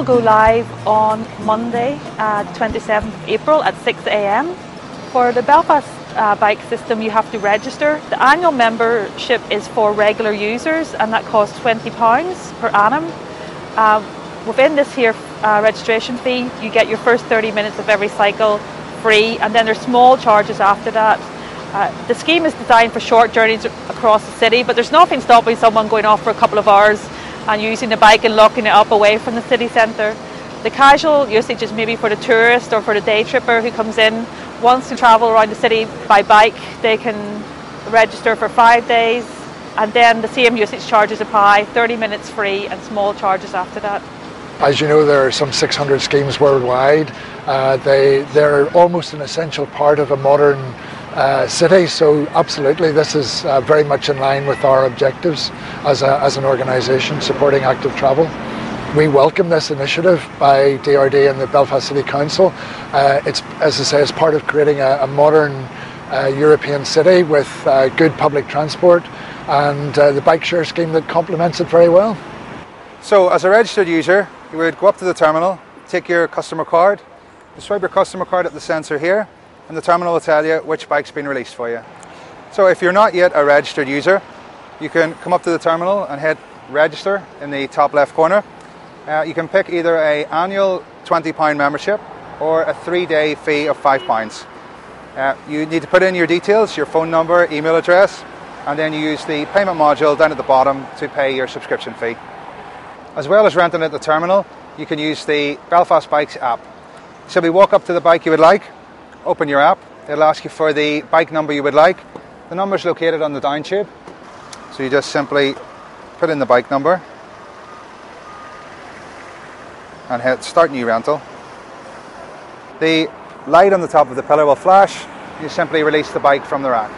go live on Monday, the 27th of April at 6 AM. For the Belfast bike system, you have to register. The annual membership is for regular users, and that costs £20 per annum. Within this here registration fee, you get your first 30 minutes of every cycle free, and then there's small charges after that. The scheme is designed for short journeys across the city, but there's nothing stopping someone going off for a couple of hours and using the bike and locking it up away from the city centre. The casual usage is maybe for the tourist or for the day tripper who comes in, wants to travel around the city by bike. They can register for 5 days, and then the same usage charges apply, 30 minutes free and small charges after that. As you know, there are some 600 schemes worldwide. They're almost an essential part of a modern city, so absolutely this is very much in line with our objectives as an organisation supporting active travel. We welcome this initiative by DRD and the Belfast City Council. It's, as I say, it's part of creating a modern European city with good public transport, and the bike share scheme that complements it very well. So as a registered user, you would go up to the terminal, take your customer card, swipe your customer card at the sensor here, and the terminal will tell you which bike's been released for you. So if you're not yet a registered user, you can come up to the terminal and hit register in the top left corner. You can pick either an annual £20 membership or a 3-day fee of £5. You need to put in your details, your phone number, email address, and then you use the payment module down at the bottom to pay your subscription fee. As well as renting at the terminal, you can use the Belfast Bikes app. Simply walk up to the bike you would like, open your app, it'll ask you for the bike number you would like. The number is located on the down tube, so you just simply put in the bike number and hit start new rental. The light on the top of the pillar will flash. You simply release the bike from the rack.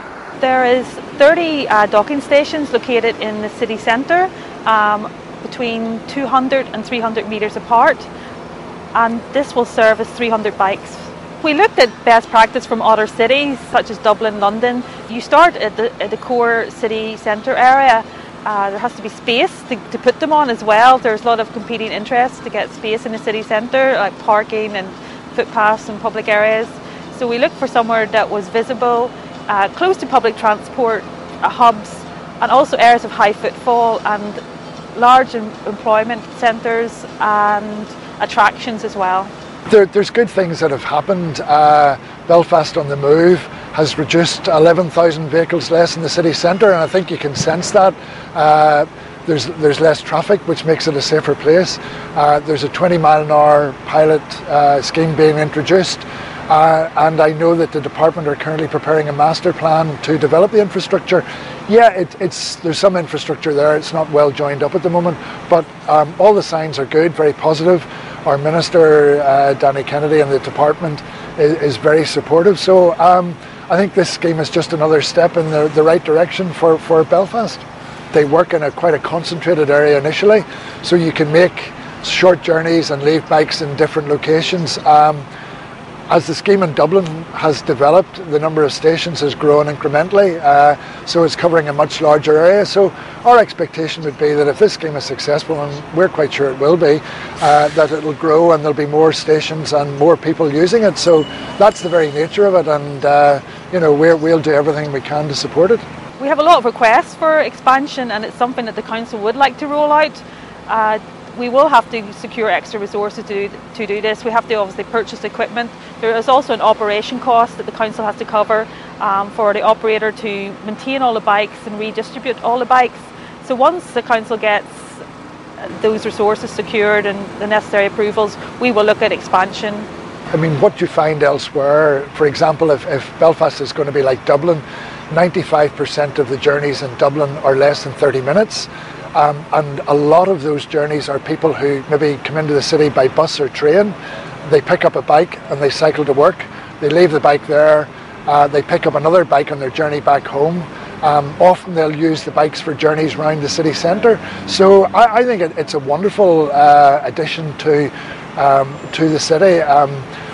There is 30 docking stations located in the city centre, between 200 and 300 metres apart, and this will service 300 bikes. We looked at best practice from other cities such as Dublin, London. You start at the core city centre area. There has to be space to put them on as well. There's a lot of competing interests to get space in the city centre, like parking and footpaths and public areas. So we looked for somewhere that was visible, close to public transport hubs, and also areas of high footfall and large employment centres and attractions as well. There's good things that have happened. Belfast on the Move has reduced 11,000 vehicles less in the city centre, and I think you can sense that. There's less traffic, which makes it a safer place. There's a 20-mile-an-hour pilot scheme being introduced, and I know that the department are currently preparing a master plan to develop the infrastructure. Yeah, there's some infrastructure there. It's not well joined up at the moment, but all the signs are good, very positive. Our Minister, Danny Kennedy, and the department is very supportive. So I think this scheme is just another step in the right direction for Belfast. They work in quite a concentrated area initially, so you can make short journeys and leave bikes in different locations. As the scheme in Dublin has developed, the number of stations has grown incrementally, so it's covering a much larger area. So our expectation would be that if this scheme is successful, and we're quite sure it will be, that it'll grow and there'll be more stations and more people using it. So that's the very nature of it, and we'll do everything we can to support it. We have a lot of requests for expansion, and it's something that the council would like to roll out. We will have to secure extra resources to do this. We have to obviously purchase equipment. There is also an operation cost that the council has to cover for the operator to maintain all the bikes and redistribute all the bikes. So once the council gets those resources secured and the necessary approvals, we will look at expansion. I mean, what you find elsewhere, for example, if Belfast is going to be like Dublin, 95% of the journeys in Dublin are less than 30 minutes. And a lot of those journeys are people who maybe come into the city by bus or train. They pick up a bike and they cycle to work. They leave the bike there. They pick up another bike on their journey back home. Often they'll use the bikes for journeys around the city centre. So I think it's a wonderful addition to the city.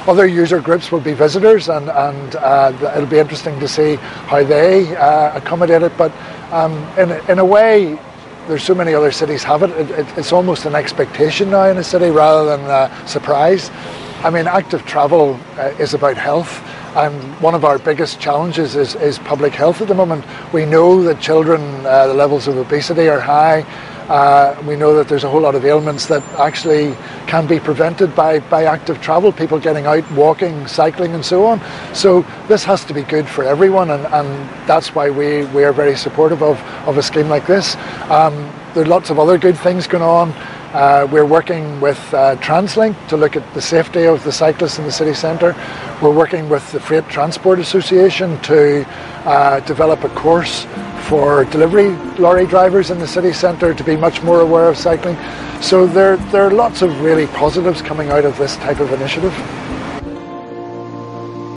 Other user groups will be visitors, and it'll be interesting to see how they accommodate it. But in a way, there's so many other cities have it. It's almost an expectation now in a city rather than a surprise. I mean, active travel is about health, and one of our biggest challenges is public health at the moment. We know that children, the levels of obesity are high. We know that there's a whole lot of ailments that actually can be prevented by active travel, people getting out, walking, cycling and so on. So this has to be good for everyone, and that's why we are very supportive of a scheme like this. There are lots of other good things going on. We're working with TransLink to look at the safety of the cyclists in the city centre. We're working with the Freight Transport Association to develop a course for delivery lorry drivers in the city centre to be much more aware of cycling. So there are lots of really positives coming out of this type of initiative.